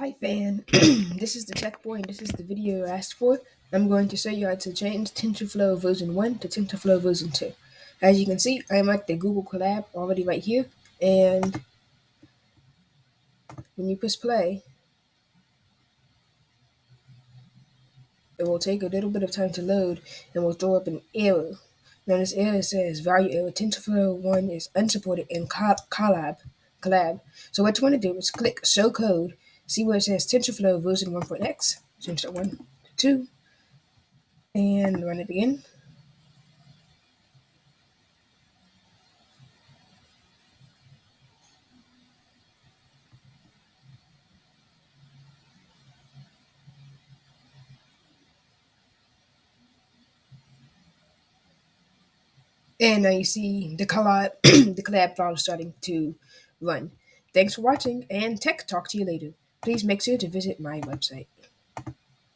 Hi fan, this is the Tech Boy and this is the video you asked for. I'm going to show you how to change TensorFlow version 1 to TensorFlow version 2. As you can see, I'm at the Google collab already right here, and when you press play, it will take a little bit of time to load and will throw up an error. Now this error says value error TensorFlow 1 is unsupported in collab. So what you want to do is click show code, see where it says TensorFlow version 1.x, change that 1 to 2, and run it again. And now you see the collab, the collab file starting to run. Thanks for watching, and Tech talk to you later. Please make sure to visit my website.